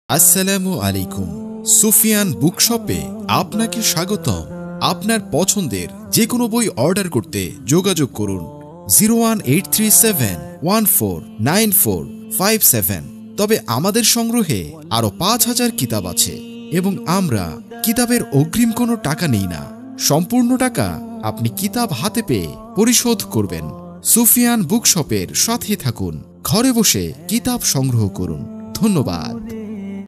আসসালামু আলাইকুম। সুফিয়ান বুকশপে আপনাকে স্বাগতম। আপনার পছন্দের যে কোনো বই অর্ডার করতে যোগাযোগ করুন 01837149457। তবে আমাদের সংগ্রহে আরো 5000 কিতাব আছে এবং আমরা কিতাবের অগ্রিম কোনো টাকা নেই না। সম্পূর্ণ টাকা আপনি কিতাব হাতে পেয়ে পরিশোধ করবেন। সুফিয়ান বুকশপের সাথে থাকুন, ঘরে বসে কিতাব সংগ্রহ করুন। ধন্যবাদ।